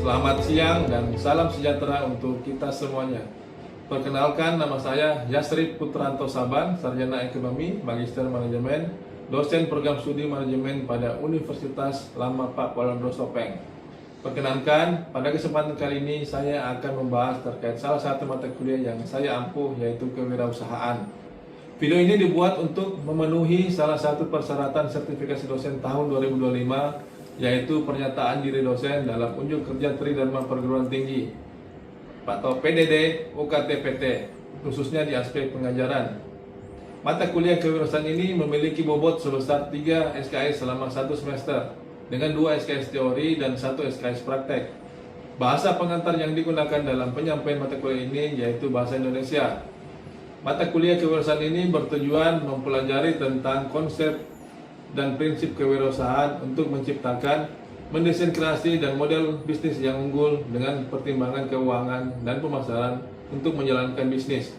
Selamat siang dan salam sejahtera untuk kita semuanya. Perkenalkan, nama saya Yasrib Putranto Saban, Sarjana Ekonomi, Magister Manajemen, dosen program studi manajemen pada Universitas Lama Pak Walondro Sopeng. Perkenalkan, pada kesempatan kali ini saya akan membahas terkait salah satu mata kuliah yang saya ampuh, yaitu kewirausahaan. Video ini dibuat untuk memenuhi salah satu persyaratan sertifikasi dosen tahun 2025, yaitu pernyataan diri dosen dalam unjuk kerja Tridharma Perguruan Tinggi atau PDD UKT-PT, khususnya di aspek pengajaran. Mata kuliah kewirausahaan ini memiliki bobot sebesar 3 SKS selama 1 semester, dengan 2 SKS teori dan 1 SKS praktek. Bahasa pengantar yang digunakan dalam penyampaian mata kuliah ini yaitu bahasa Indonesia. Mata kuliah kewirausahaan ini bertujuan mempelajari tentang konsep dan prinsip kewirausahaan untuk menciptakan, mendesain kreasi dan model bisnis yang unggul dengan pertimbangan keuangan dan pemasaran untuk menjalankan bisnis.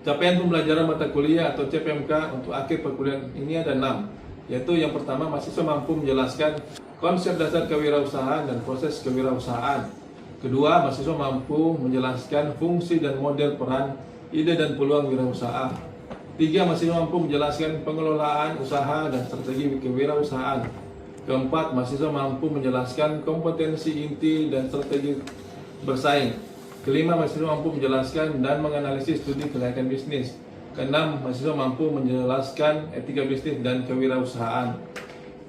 Capaian pembelajaran mata kuliah atau CPMK untuk akhir perkuliahan ini ada 6, yaitu yang pertama, mahasiswa mampu menjelaskan konsep dasar kewirausahaan dan proses kewirausahaan. Kedua, mahasiswa mampu menjelaskan fungsi dan model peran, ide dan peluang wirausaha. 3, mahasiswa mampu menjelaskan pengelolaan usaha dan strategi kewirausahaan. Keempat, mahasiswa mampu menjelaskan kompetensi inti dan strategi bersaing. Kelima, mahasiswa mampu menjelaskan dan menganalisis studi kelayakan bisnis. Keenam, mahasiswa mampu menjelaskan etika bisnis dan kewirausahaan.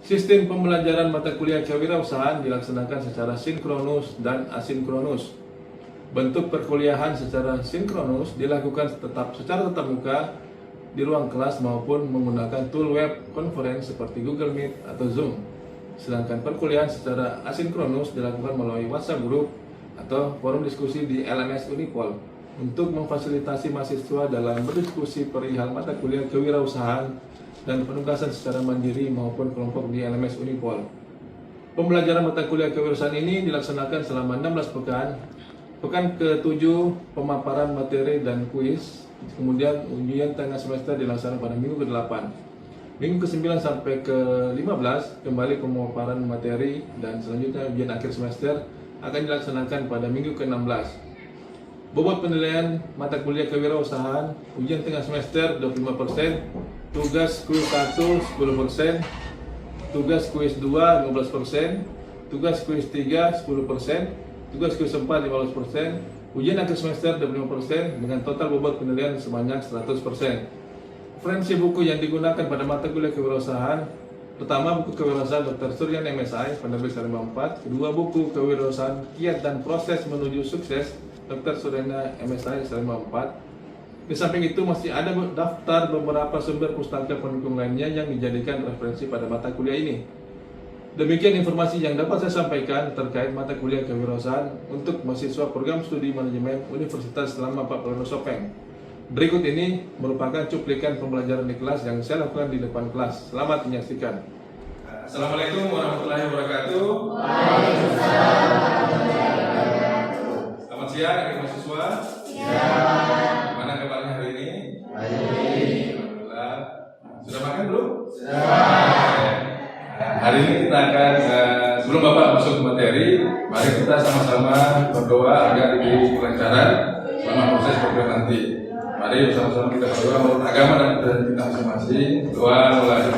Sistem pembelajaran mata kuliah kewirausahaan dilaksanakan secara sinkronus dan asinkronus. Bentuk perkuliahan secara sinkronus dilakukan secara tatap muka di ruang kelas maupun menggunakan tool web conference seperti Google Meet atau Zoom. Sedangkan perkuliahan secara asinkronus dilakukan melalui WhatsApp group atau forum diskusi di LMS Unipol untuk memfasilitasi mahasiswa dalam berdiskusi perihal mata kuliah kewirausahaan dan penugasan secara mandiri maupun kelompok di LMS Unipol. Pembelajaran mata kuliah kewirausahaan ini dilaksanakan selama 16 pekan. Pekan ke-7 pemaparan materi dan kuis. Kemudian ujian tengah semester dilaksanakan pada minggu ke-8. Minggu ke-9 sampai ke-15 kembali pemaparan materi dan selanjutnya ujian akhir semester akan dilaksanakan pada minggu ke-16. Bobot penilaian mata kuliah kewirausahaan: ujian tengah semester 25%, tugas kuis 1 10%, tugas kuis 2 15%, tugas kuis 3 10%, tugas kuis 4 15%. Ujian akhir semester 25% dengan total bobot penilaian sebanyak 100%. Referensi buku yang digunakan pada mata kuliah kewirausahaan: pertama, buku kewirausahaan Dr. Suryan MSI penerbit Salemba 4. Kedua, buku kewirausahaan Kiat dan Proses Menuju Sukses Dr. Suryana MSI Salemba 4. Di samping itu masih ada daftar beberapa sumber pustaka pendukung lainnya yang dijadikan referensi pada mata kuliah ini. Demikian informasi yang dapat saya sampaikan terkait mata kuliah kewirausahaan untuk mahasiswa program studi manajemen Universitas Lama Pak Walondro Sopeng. Berikut ini merupakan cuplikan pembelajaran di kelas yang saya lakukan di depan kelas. Selamat menyaksikan. Assalamualaikum warahmatullahi wabarakatuh. Waalaikumsalam warahmatullahi wabarakatuh. Selamat siang adik mahasiswa. Siang. Gimana kabarnya hari ini? Baik. Alhamdulillah. Sudah makan belum? Sudah. Hari ini kita akan, sebelum Bapak masuk ke materi, mari kita sama-sama berdoa agar diberi kelancaran selama proses program nanti. Mari bersama-sama kita berdoa menurut agama dan kita masing-masing. Doa mulai.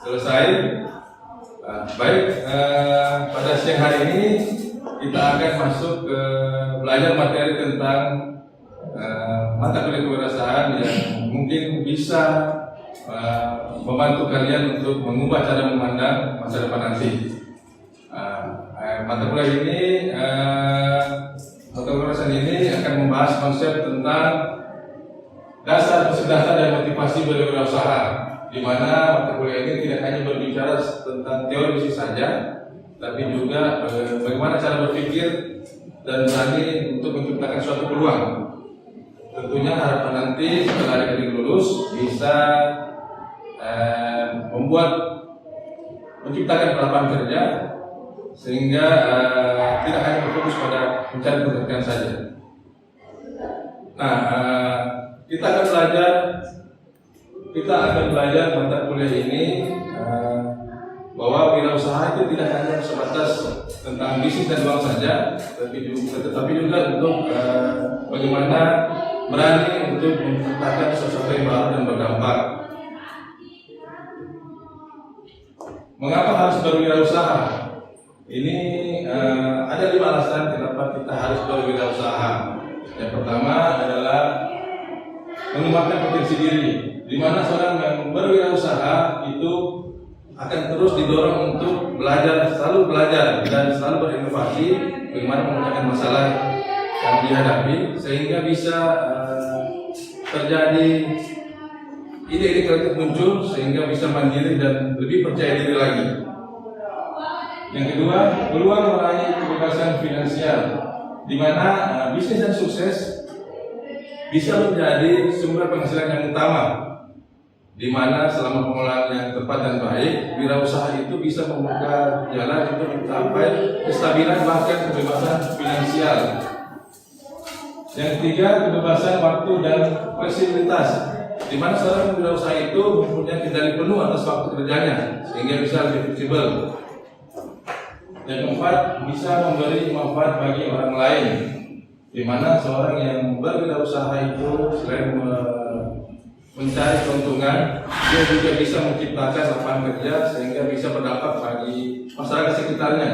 Selesai. Baik, pada siang hari ini kita akan masuk ke belajar materi tentang mata kuliah kewirausahaan yang mungkin bisa membantu kalian untuk mengubah cara memandang masa depan nanti. Mata kuliah ini, mata kewirausahaan ini akan membahas konsep tentang dasar dan motivasi berwirausaha, di mana mata kuliah ini tidak hanya berbicara tentang teori bisnis saja, tapi juga bagaimana cara berpikir dan berani untuk menciptakan suatu peluang. Tentunya harapan nanti setelah adik-adik lulus bisa menciptakan lapangan kerja sehingga tidak hanya berfokus pada mencari pekerjaan saja. Nah, kita akan belajar mata kuliah ini bahwa wirausaha itu tidak hanya sebatas tentang bisnis dan uang saja, tetapi juga untuk bagaimana berani untuk menciptakan sesuatu yang baru dan berdampak. Mengapa harus berwirausaha? Ini ada 5 alasan kenapa kita harus berwirausaha. Yang pertama adalah mengembangkan potensi diri, di mana seorang yang berwirausaha itu akan terus didorong untuk belajar, selalu belajar dan selalu berinovasi bagaimana memecahkan masalah yang dihadapi sehingga bisa terjadi ide-ide kreatif muncul sehingga bisa mandiri dan lebih percaya diri lagi. Yang kedua, peluang meraih kebebasan finansial, di mana bisnis yang sukses bisa menjadi sumber penghasilan yang utama, di mana selama pengelolaan yang tepat dan baik, wirausaha itu bisa membuka jalan untuk mencapai kestabilan bahkan kebebasan finansial. Yang ketiga, kebebasan waktu dan fleksibilitas, di mana seorang wirausaha itu mempunyai kendali penuh atas waktu kerjanya sehingga bisa lebih fleksibel. Yang keempat, bisa memberi manfaat bagi orang lain, di mana seorang yang berwirausaha itu selain mencari keuntungan, dia juga bisa menciptakan lapangan kerja sehingga bisa berdampak bagi masyarakat sekitarnya.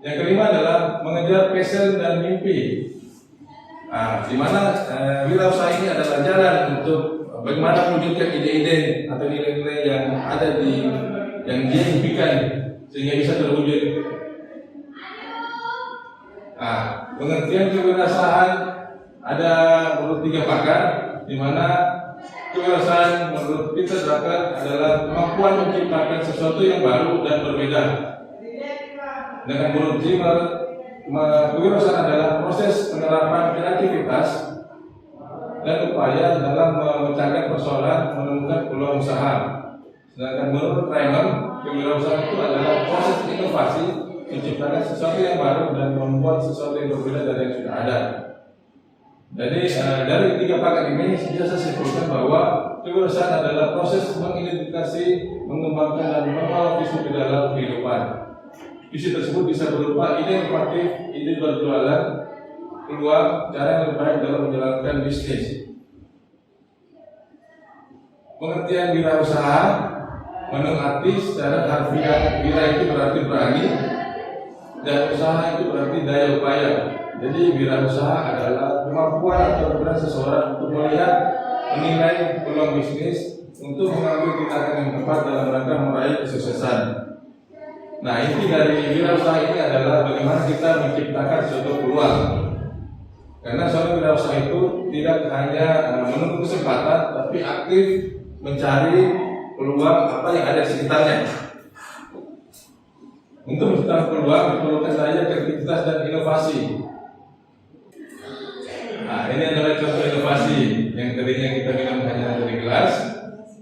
Yang kelima adalah mengejar passion dan mimpi. Di mana wirausaha ini adalah jalan untuk bagaimana mewujudkan ide-ide atau nilai-nilai yang ada yang dia impikan sehingga bisa terwujud. Pengertian kewirausahaan ada menurut 3 pakar, di mana kewirausahaan menurut Peter Drucker adalah kemampuan menciptakan sesuatu yang baru dan berbeda. Dengan menurut Zimmer, kewirausahaan adalah proses penerapan kreativitas dan upaya dalam memecahkan persoalan, menemukan peluang usaha. Sedangkan menurut Raymond, kewirausahaan itu adalah proses inovasi, menciptakan sesuatu yang baru dan membuat sesuatu yang berbeda dari yang sudah ada. Jadi dari 3 pakar ini bisa saya simpulkan bahwa kewirausahaan adalah proses mengidentifikasi, mengembangkan dan membawa visi ke dalam kehidupan. Visi tersebut bisa berupa ide inovatif, ide berjualan, peluang, cara yang lebih baik dalam menjalankan bisnis. Pengertian wirausaha menurut arti secara harfiah, wira itu berarti berani dan usaha itu berarti daya upaya. Jadi wirausaha adalah kemampuan atau keberanian seseorang untuk melihat, menilai peluang bisnis untuk mengambil tindakan yang tepat dalam rangka meraih kesuksesan. Nah, inti dari wirausaha ini adalah bagaimana kita menciptakan suatu peluang. Karena seorang wirausaha itu tidak hanya menunggu kesempatan, tapi aktif mencari peluang apa yang ada di sekitarnya. Untuk menciptakan peluang diperlukan daya kreativitas dan inovasi. Ini adalah contoh inovasi yang tadinya kita minum hanya dari gelas,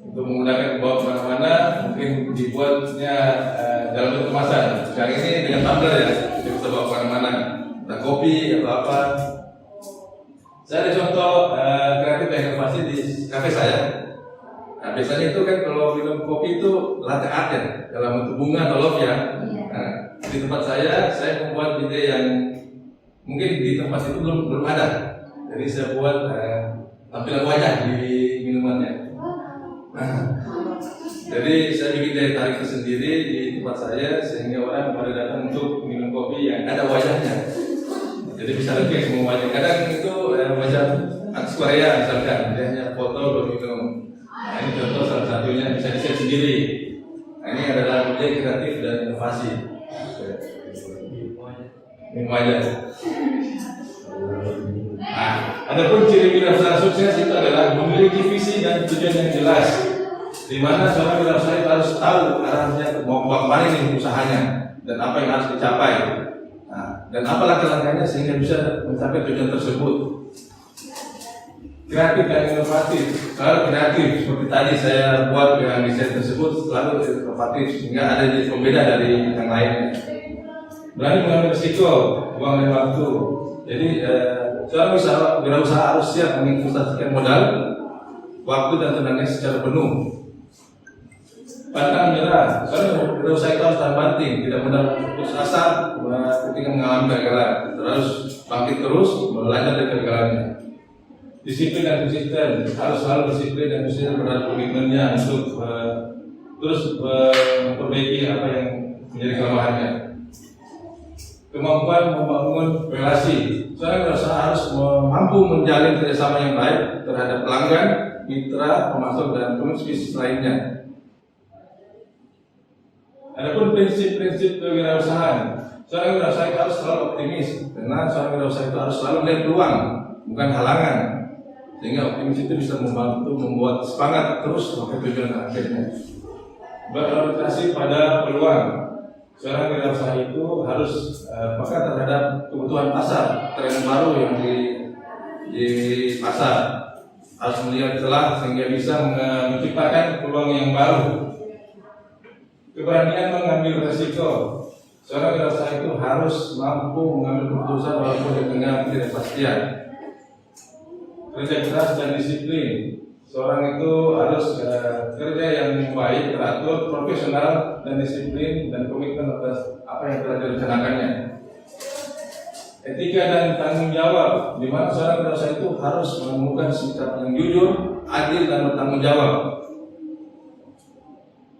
untuk menggunakan bawa kemana-mana, mungkin dibuatnya dalam bentuk kemasan. Sekarang ini dengan tumbler ya, kita bisa bawa kemana-mana, entah kopi atau apa. Saya ada contoh kreatif dan inovasi di kafe saya. Nah, biasanya itu kan kalau minum kopi itu latte art ya, dalam bentuk bunga atau love ya. Nah, di tempat saya membuat ide yang mungkin di tempat itu belum ada. Jadi saya buat tampilan wajah di minumannya. Jadi saya bikin daya tarik tersendiri di tempat saya sehingga orang pada datang untuk minum kopi yang ada wajahnya. Jadi bisa lebih semua wajah. Kadang itu wajah artis Korea misalkan, dia hanya foto belum minum. Nah, ini contoh salah satunya bisa desain sendiri. Nah, ini adalah ide kreatif dan inovasi. Minum wajah. Nah, adapun ciri wirausaha sukses itu adalah memiliki visi dan tujuan yang jelas, di mana seorang wirausaha harus tahu arahnya mau kemana nih usahanya dan apa yang harus dicapai. Nah, dan apa langkah-langkahnya sehingga bisa mencapai tujuan tersebut. Kreatif dan inovatif, selalu kreatif seperti tadi saya buat dengan desain tersebut selalu inovatif sehingga ada jadi pembeda dari yang lainnya. Berani mengambil risiko, buang waktu. Jadi seorang wirausaha harus siap menginvestasikan modal, waktu dan tenaganya secara penuh. pantang menyerah. Soalnya wirausaha itu harus tahan banting, tidak mudah putus asa ketika mengalami kegagalan. Terus bangkit terus, belajar dari kegagalannya. Disiplin dan konsisten, harus selalu disiplin dan konsisten terhadap komitmennya untuk terus memperbaiki apa yang menjadi kelemahannya. Kemampuan membangun relasi. Seorang wirausaha harus mampu menjalin kerjasama yang baik terhadap pelanggan, mitra, pemasok, dan bisnis lainnya. Adapun prinsip-prinsip kewirausahaan, seorang wirausaha harus selalu optimis, karena seorang wirausaha itu harus selalu melihat peluang, bukan halangan, sehingga optimis itu bisa membuat semangat terus sampai tujuan akhirnya. Berorientasi pada peluang, seorang wirausaha itu harus peka terhadap kebutuhan pasar, tren baru yang di pasar, harus melihat celah sehingga bisa menciptakan peluang yang baru. Keberanian mengambil resiko, seorang wirausaha itu harus mampu mengambil keputusan walaupun di tengah ketidakpastian. Kerja keras dan disiplin, seorang itu harus kerja yang baik, teratur, profesional, dan disiplin dan komitmen atas apa yang telah direncanakannya. Etika dan tanggung jawab, di mana seorang wirausaha itu harus menemukan sikap yang jujur, adil, dan bertanggung jawab.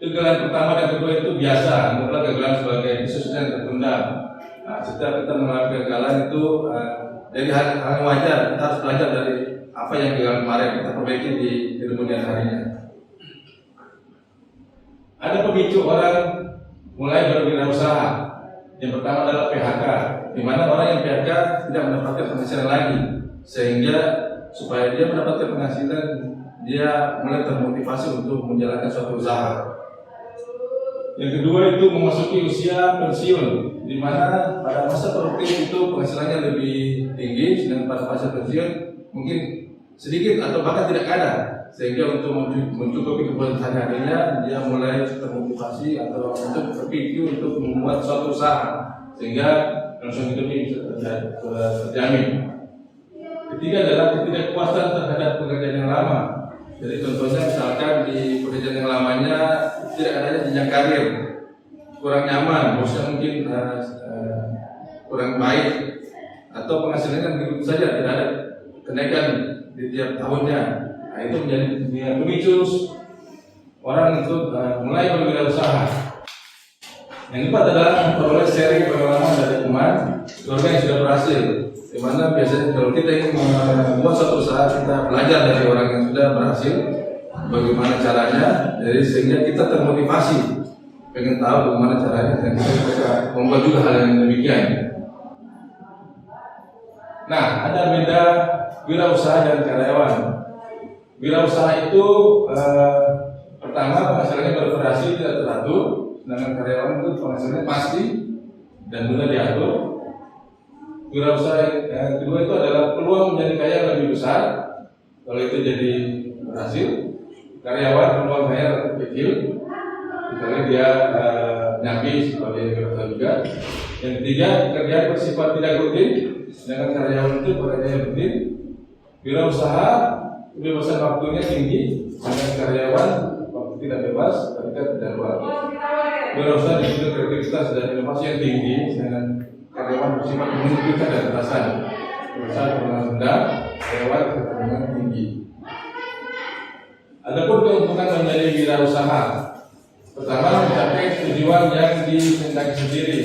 Kegagalan pertama dan kedua itu biasa, mutlak kegagalan sebagai sesuatu yang tertunda. Nah, setiap kita mengalami kegagalan itu jadi hal yang wajar. Kita harus belajar dari apa yang gagal kemarin, kita perbaiki di kemudian harinya. Ada pemicu orang mulai berwirausaha. Yang pertama adalah PHK, di mana orang yang PHK tidak mendapatkan penghasilan lagi, sehingga supaya dia mendapatkan penghasilan, dia mulai termotivasi untuk menjalankan suatu usaha. Yang kedua itu memasuki usia pensiun, di mana pada masa produktif itu penghasilannya lebih tinggi, sedangkan pada masa pensiun mungkin sedikit atau bahkan tidak ada, sehingga untuk mencukupi kebutuhan sehari-harinya dia mulai termotivasi atau untuk berpikir untuk membuat suatu usaha, sehingga langsung hidupnya bisa terjamin. Ketiga adalah ketidakpuasan terhadap pekerjaan yang lama. Jadi contohnya misalkan di pekerjaan yang lamanya tidak adanya jenjang karir, kurang nyaman, bosnya mungkin kurang baik, atau penghasilannya begitu saja, tidak ada kenaikan di tiap tahunnya. Nah, itu menjadi pemicu orang untuk mulai berwirausaha. Yang keempat adalah memperoleh seri pengalaman dari teman keluarga yang sudah berhasil. Di mana biasanya kalau kita ingin membuat suatu usaha, kita belajar dari orang yang sudah berhasil, bagaimana caranya, jadi sehingga kita termotivasi, pengen tahu bagaimana caranya dan kita membuat juga hal yang demikian. Nah, ada beda wirausaha dan karyawan. Wirausaha itu pertama penghasilannya bervariasi, tidak teratur, sedangkan karyawan itu penghasilannya pasti dan mudah diatur. Wirausaha yang kedua itu adalah peluang menjadi kaya lebih besar kalau itu jadi berhasil. Karyawan peluang kaya lebih kecil, misalnya dia nyambi sebagai wirausaha juga. Yang ketiga, pekerjaan bersifat tidak rutin, sedangkan karyawan itu pekerjaan rutin. Wirausaha kebebasan waktunya tinggi, sedangkan karyawan waktu tidak bebas ketika tidak luar. Wirausaha dituntut kreativitas dan inovasi yang tinggi, sedangkan karyawan bersifat menunjukkan dan kekerasan. Wirausaha pernah rendah, karyawan ketegangan tinggi. Adapun keuntungan menjadi wirausaha, pertama mencapai tujuan yang dikehendaki sendiri,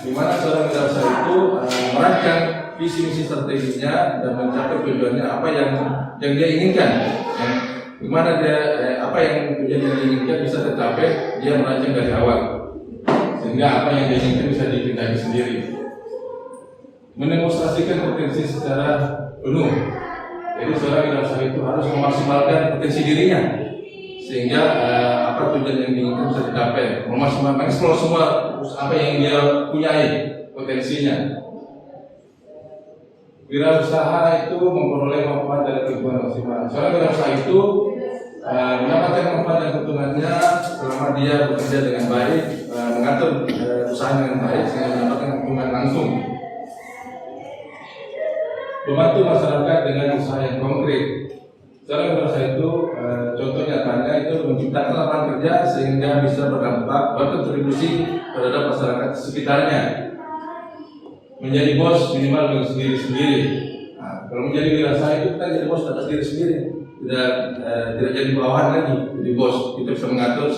di mana seorang wirausaha itu merancang visi misi strateginya dan mencapai tujuannya apa yang dia inginkan, di mana dia apa yang tujuan yang diinginkan bisa tercapai, dia merancang dari awal sehingga apa yang dia inginkan bisa dikehendaki sendiri. Mendemonstrasikan potensi secara penuh. Jadi seorang wirausaha itu harus memaksimalkan potensi dirinya sehingga apa tujuan yang diinginkan bisa dicapai, memaksimalkan semua apa yang dia punyai potensinya. Wirausaha itu memperoleh manfaat dari kehidupan maksimal. Seorang wirausaha itu mendapatkan manfaat dan keuntungannya selama dia bekerja dengan baik, mengatur usaha dengan baik sehingga mendapatkan keuntungan langsung. Membantu masyarakat dengan usaha yang konkret. Sekarang menurut saya itu contoh nyatanya itu menciptakan lapangan kerja sehingga bisa berdampak berkontribusi terhadap masyarakat sekitarnya. Menjadi bos minimal dengan sendiri-sendiri. Nah, kalau menjadi wirausaha itu kita jadi bos atas diri sendiri, tidak jadi bawahan lagi. Jadi bos kita bisa mengatur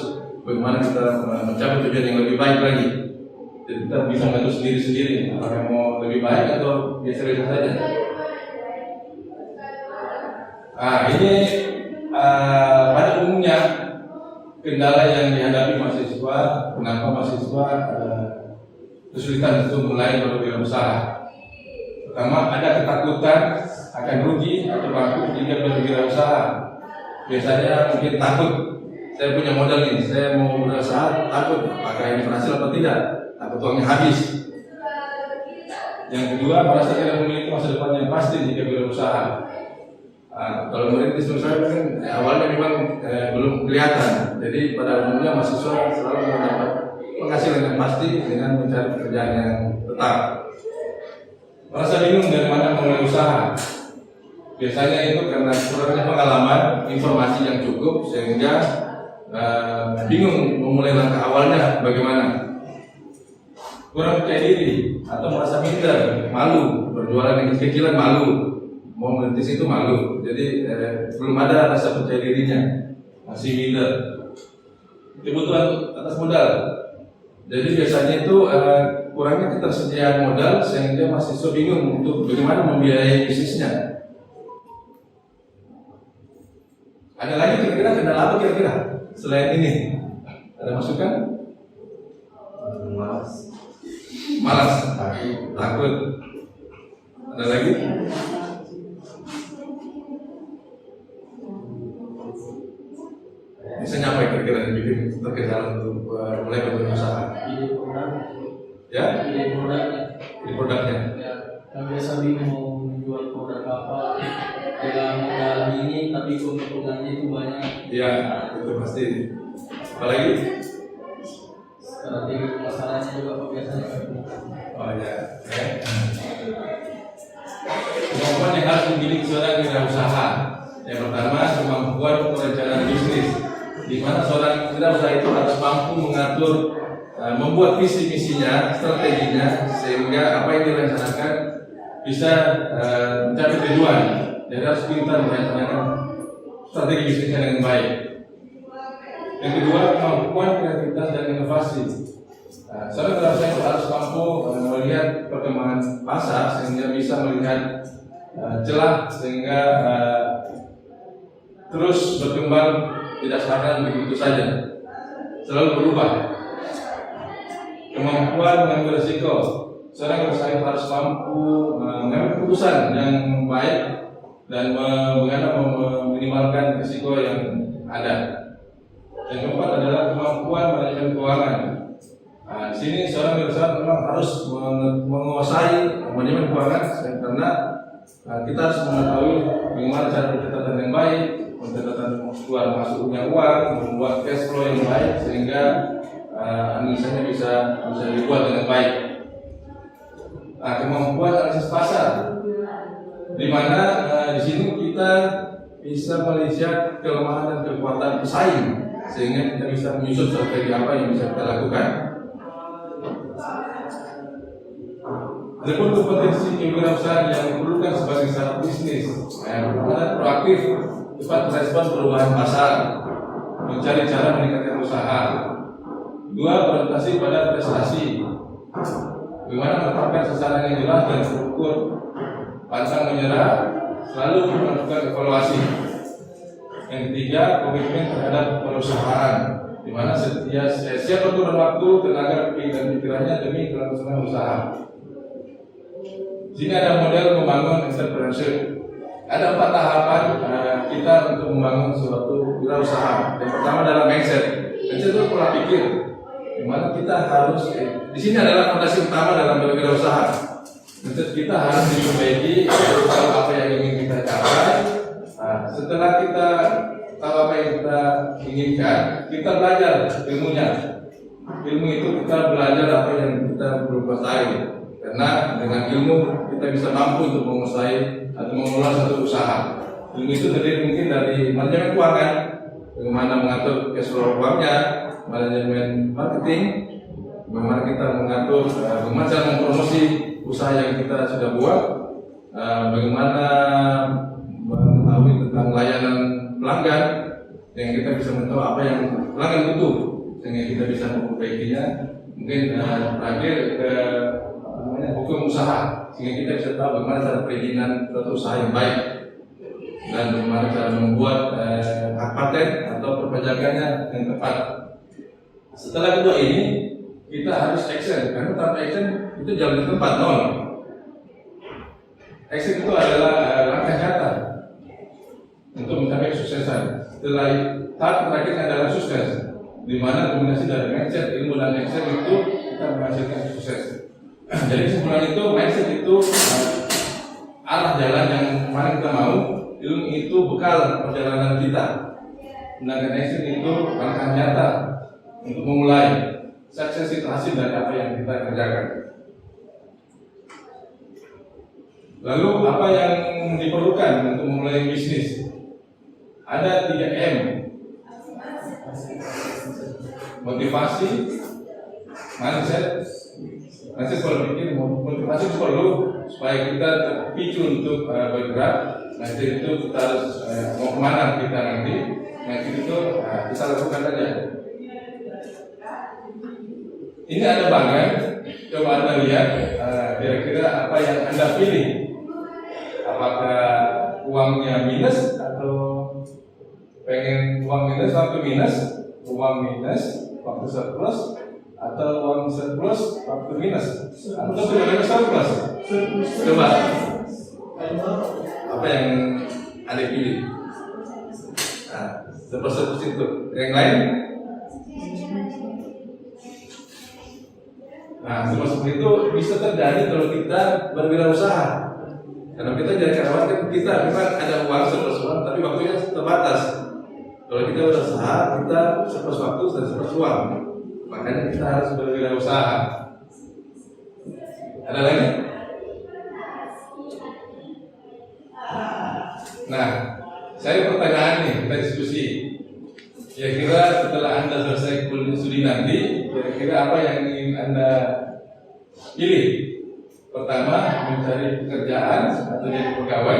bagaimana kita mencapai tujuan yang lebih baik lagi. Jadi kita bisa mengatur sendiri-sendiri. Apakah mau lebih baik atau biasa-biasa saja. Nah, ini pada umumnya kendala yang dihadapi mahasiswa, kenapa mahasiswa kesulitan untuk mulai berwirausaha. Pertama, ada ketakutan akan rugi atau bangkrut jika berwirausaha. Biasanya mungkin takut, saya punya modal ini, saya mau berwirausaha, takut apakah ini berhasil atau tidak, takut uangnya habis. Yang kedua, merasa tidak memiliki masa depan yang pasti jika berwirausaha. Kalau merintis usaha kan awalnya memang belum kelihatan. Jadi pada umumnya mahasiswa selalu mendapat penghasilan yang pasti dengan mencari pekerjaan yang tetap. Merasa bingung dari mana mulai usaha. Biasanya itu karena kurangnya pengalaman, informasi yang cukup sehingga bingung memulai langkah awalnya bagaimana. Kurang percaya diri atau merasa minder, malu, berjualan yang kecil-kecilan malu. Mau merintis itu malu, jadi belum ada rasa percaya dirinya, masih minder. Kebutuhan atas modal, jadi biasanya itu kurangnya ketersediaan modal sehingga mahasiswa bingung untuk bagaimana membiayai bisnisnya. Ada lagi kira-kira kendala apa kira-kira selain ini? Ada masukan? Malas, takut. Ada lagi? Misalnya apa kira-kira yang bikin terkendala untuk mulai berusaha? Ide produk, Ya? ide produknya. Di produknya. Ya, kan biasa bingung mau menjual produk apa dengan modal ini, tapi keuntungannya itu banyak. Iya, itu pasti. Apalagi? Strategi pemasarannya juga kok biasanya. Oh ya. Kemampuan yang harus dimiliki seorang wirausaha. Yang pertama, kemampuan perencanaan bisnis, di mana seorang wirausaha itu harus mampu mengatur, membuat visi misinya, strateginya, sehingga apa yang direncanakan bisa mencapai tujuan. Jadi harus pintar merencanakan strategi bisnisnya dengan baik. Yang kedua, kemampuan kreativitas dan inovasi. Seorang wirausaha itu harus mampu melihat perkembangan pasar sehingga bisa melihat celah sehingga terus berkembang, tidak stagnan begitu saja, selalu berubah. Kemampuan mengambil risiko, seorang wirausaha harus mampu mengambil keputusan yang baik dan meminimalkan risiko yang ada. Yang keempat adalah kemampuan manajemen keuangan. Di sini seorang wirausaha memang harus menguasai manajemen keuangan karena kita harus mengetahui bagaimana cara pencatatan yang baik, pencatatan keluar masuknya uang, membuat cash flow yang baik sehingga analisanya bisa dibuat dengan baik. Kemampuan analisis pasar, di mana di sini kita bisa melihat kelemahan dan kekuatan pesaing sehingga kita bisa menyusun strategi apa yang bisa kita lakukan. Adapun kompetensi kewirausahaan yang diperlukan sebagai syarat bisnis, pertama proaktif, cepat merespon perubahan pasar, mencari cara meningkatkan usaha. Dua, berorientasi pada prestasi, bagaimana menetapkan sasaran yang jelas dan terukur, pantang menyerah, selalu melakukan evaluasi. Yang ketiga, komitmen terhadap perusahaan, di mana siap berkurang waktu, tenaga, dan pikirannya demi kelangsungan usaha. Di sini ada model membangun entrepreneurship. Ada 4 tahapan kita untuk membangun suatu wirausaha. Yang pertama adalah mindset. Mindset itu pola pikir, di mana kita harus di sini adalah fondasi utama dalam berwirausaha. Mindset kita harus diperbaiki, harus tahu apa yang ingin kita capai. Setelah kita tahu apa yang kita inginkan, kita belajar ilmunya. Ilmu itu kita belajar apa yang kita belum ketahui. Karena dengan ilmu kita bisa mampu untuk menguasai atau mengelola satu usaha. Ilmu itu terdiri mungkin dari manajemen keuangan, bagaimana mengatur cash flow uangnya, manajemen marketing, bagaimana kita mengatur, bagaimana cara mempromosi usaha yang kita sudah buat, bagaimana mengetahui tentang layanan pelanggan, yang kita bisa mengetahui apa yang pelanggan butuh, sehingga kita bisa memperbaikinya. Mungkin terakhir ke hukum usaha, sehingga kita bisa tahu bagaimana cara perizinan suatu usaha yang baik dan bagaimana cara membuat hak paten atau perpajakannya yang tepat. Setelah kedua ini kita harus action, karena tanpa action itu jalan ke tempat nol. Action itu adalah langkah nyata untuk mencapai kesuksesan. Setelah tahap terakhir adalah sukses, di mana kombinasi dari mindset, ilmu dan action itu kita menghasilkan sukses. Jadi kesimpulan itu, mindset itu arah jalan yang mana kita mau, ilmu itu bekal perjalanan kita, sedangkan action itu langkah nyata untuk memulai. Sukses itu hasil dari apa yang kita kerjakan. Lalu apa yang diperlukan untuk memulai bisnis? Ada 3M. Motivasi, mindset perlu bikin, motivasi itu perlu supaya kita terpicu untuk bergerak. Mindset itu kita harus mau kemana kita nanti. Mindset itu kita lakukan saja. Ini ada banget, coba Anda lihat kira-kira apa yang Anda pilih. Apakah uangnya minus atau pengen uang minus waktu minus, uang minus waktu surplus, atau uang surplus waktu minus, atau benar-benar surplus? Coba, apa yang Anda pilih? Nah, surplus itu. Yang lain? Nah, seperti itu bisa terjadi kalau kita berwirausaha. Karena kita jadi karyawan kan kita memang ada uang surplus uang, tapi waktunya terbatas. Kalau kita berusaha, kita surplus waktu dan surplus uang. Makanya kita harus berwirausaha. Ada lagi? Nah, saya pertanyaan nih, kita diskusi. Kira-kira setelah Anda selesai kuliah studi nanti, kira-kira apa yang ingin Anda pilih? Pertama, mencari pekerjaan atau jadi pegawai.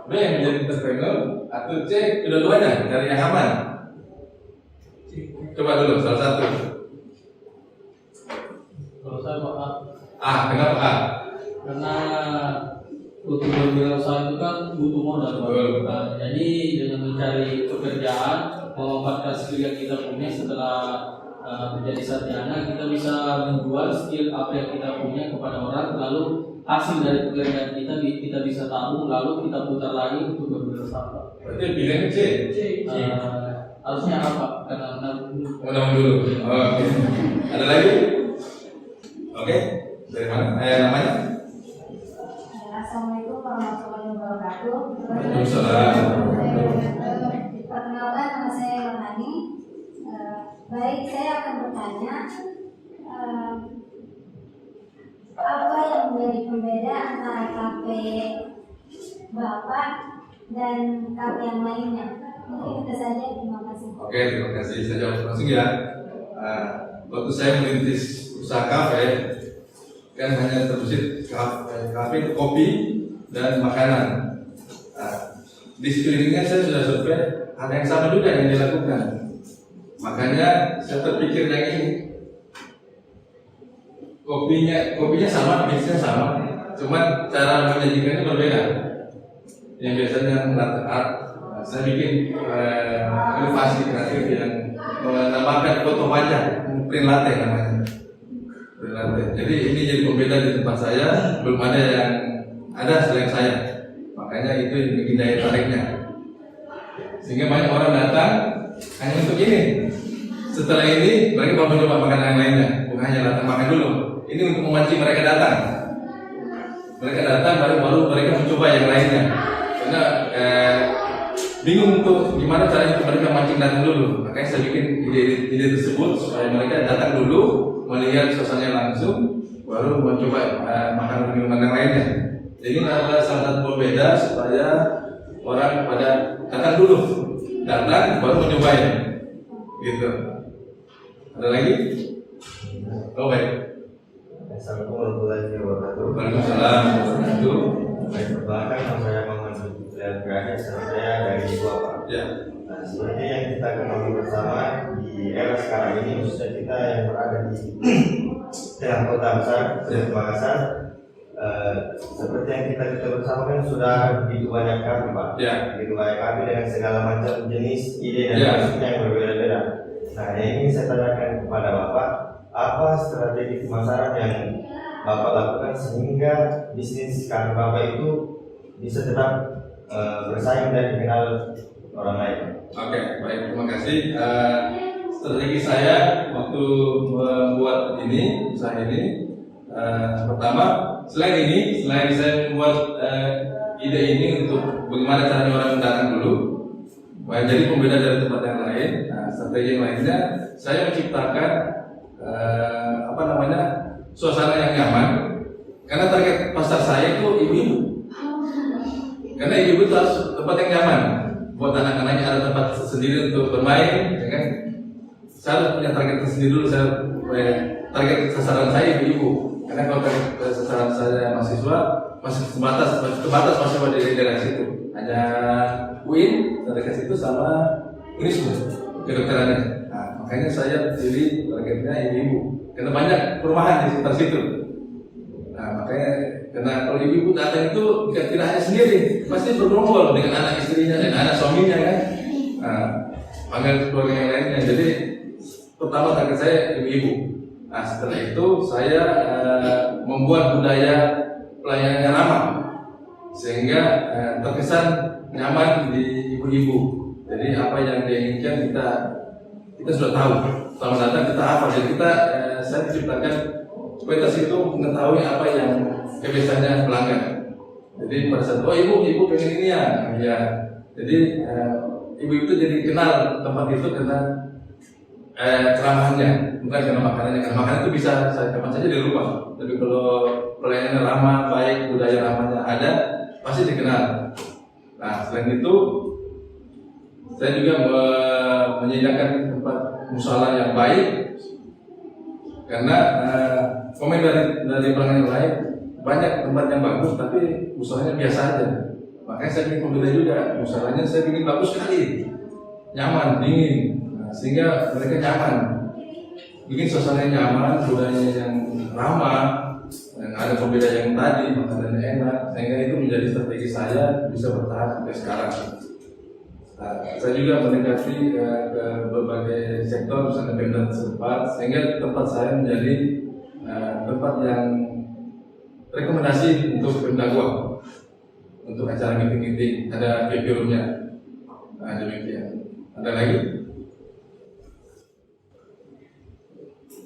B, menjadi entrepreneur. Atau C, kedua-duanya, cari yang aman. Coba dulu, salah satu. Kalau saya Pak A, kenapa A? karena untuk berwirausaha itu kan butuh modal Pak. Nah, jadi dengan mencari pekerjaan, memanfaatkan skill yang kita punya setelah menjadi sarjana, kita bisa menjual skill apa yang kita punya kepada orang, lalu hasil dari pekerjaan kita bisa tabung, lalu kita putar lagi untuk berwirausaha. Berarti pilihannya C. Harusnya apa? Karena Undang dulu. Oke. Ada lagi? Oke. Dari mana? Namanya? Assalamualaikum warahmatullahi wabarakatuh. Waalaikumsalam. Perkenalkan, nama saya Yohani. Baik, saya akan bertanya apa yang menjadi pembeda antara kafe Bapak dan kafe yang lainnya? Mungkin itu saja. Terima kasih. Oke, terima kasih. Saya jawab langsung ya. Waktu saya merintis usaha kafe, kan hanya terbesit kafe, kopi, dan makanan. Di sekelilingnya saya sudah survei, ada yang sama juga yang dilakukan. Makanya saya terpikir yang ini. Kopinya sama, bisnisnya sama, cuman cara menyajikannya berbeda. Yang biasanya latte art, saya bikin inovasi kreatif yang menambahkan foto wajah, print latte namanya. Print latte. Jadi ini jadi pembeda di tempat saya, belum ada yang ada selain saya. Makanya itu yang bikin daya tariknya. Sehingga banyak orang datang hanya untuk ini. Setelah ini mereka mau mencoba makanan yang lainnya, bukan hanya datang makan dulu. Ini untuk memancing mereka datang. Mereka datang baru mereka mencoba yang lainnya. Karena bingung untuk gimana caranya mereka mancing datang dulu. Makanya saya bikin ide tersebut supaya mereka datang dulu, melihat suasananya langsung, baru mencoba makanan minuman yang lainnya. Jadi ini adalah salah satu pembeda supaya orang datang baru mencobain, gitu. Ada lagi? Oh baik. Assalamualaikum warahmatullahi wabarakatuh. Waalaikumsalam warahmatullahi wabarakatuh. Baik, perkenalkan nama saya Muhammad Zulfiqar Ibrahim, saya dari Papua, Pak. Ya. Nah, seperti yang kita ketahui bersama di era sekarang ini, khususnya kita yang berada di tengah kota besar, Seperti Makassar, seperti yang kita bersama kan sudah begitu banyak kafe, Pak. Ya. Begitu banyak kafe dengan segala macam jenis ide dan Ya. maksudnya yang berbeda-beda. Nah, yang ingin saya tanyakan kepada Bapak, apa strategi pemasaran yang Bapak lakukan sehingga bisnis kafe Bapak itu bisa tetap bersaing dan dikenal orang lain? Oke, baik, terima kasih. Strategi saya waktu membuat usaha ini, pertama, selain saya membuat ide ini untuk bagaimana caranya orang datang dulu, jadi pembeda dari tempat yang lain. Nah, strategi yang lainnya, saya menciptakan suasana yang nyaman, karena target pasar saya itu ibu-ibu. Karena ibu-ibu itu harus tempat yang nyaman buat anak-anaknya, ada tempat sendiri untuk bermain, ya kan? Saya harus punya target tersendiri dulu. Target sasaran saya ibu-ibu, karena kalau target sasaran saya mahasiswa masih terbatas masih pada daerah situ, hanya UIN dekat situ sama Unismu kedokterannya. Nah, makanya saya pilih targetnya ibu-ibu, karena banyak perumahan di sekitar situ. Nah, makanya karena kalau ibu-ibu datang itu tidak hanya sendiri, pasti bergerombol dengan anak istrinya dan anak suaminya kan. Nah, panggil keluarga yang lainnya. Jadi pertama target saya ibu-ibu. Nah, setelah itu saya membuat budaya pelayanan yang ramah sehingga terkesan nyaman di ibu-ibu. Jadi apa yang dia inginkan kita sudah tahu. Selamat datang kita apa? Jadi saya menciptakan supaya situ mengetahui apa yang kebiasaannya pelanggan. Jadi pada saat ibu pengen ini ya. Jadi ibu itu jadi kenal tempat itu karena keramahannya, bukan karena makanannya. Karena makanan itu bisa kapan saja dirubah. Tapi kalau pelayanannya ramah, baik, budaya ramahnya ada, pasti dikenal. Nah, selain itu saya juga menyediakan tempat musala yang baik, karena komen dari pelanggan yang lain banyak tempat yang bagus tapi musalanya biasa aja. Makanya saya ingin membeda juga, musalanya saya ingin bagus sekali, nyaman, dingin, sehingga mereka nyaman, bikin suasana yang nyaman, budayanya yang ramah, yang ada pembeda yang tadi, makanannya enak, sehingga itu menjadi strategi saya bisa bertahan sampai sekarang. Nah, saya juga mendekati ke berbagai sektor, misalnya Pemda setempat, sehingga tempat saya menjadi tempat yang rekomendasi untuk Pemda Goa untuk acara meeting-meeting, ada VIP room-nya. Nah, demikian. Ada lagi?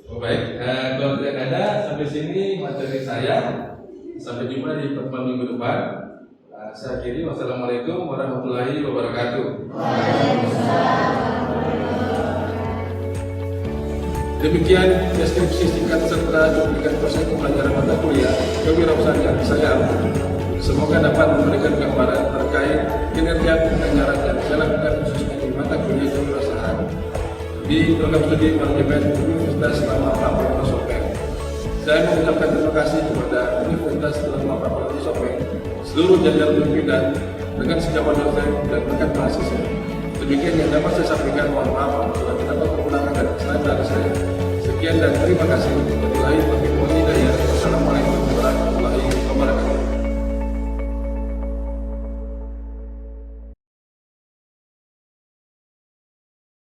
Oh, baik, kalau tidak ada, sampai sini materi saya. Sampai jumpa di pertemuan minggu depan. Saya akhiri, wassalamualaikum warahmatullahi wabarakatuh. Demikian deskripsi singkat serta duplikat proses pembelajaran mata kuliah kewirausahaan saya. Semoga dapat memberikan gambaran terkait kinerja pengajaran yang saya lakukan khususnya di mata kuliah kewirausahaan di program studi manajemen Universitas Lama Papua Sopeng. Saya mengucapkan terima kasih kepada Universitas Lama Papua Sopeng, seluruh jajaran pimpinan dengan sejawat dosen dan rekan mahasiswa. Demikian yang dapat saya sampaikan. Mohon maaf apabila terdapat kekurangan dan kesalahan dari saya. Sekian dan terima kasih.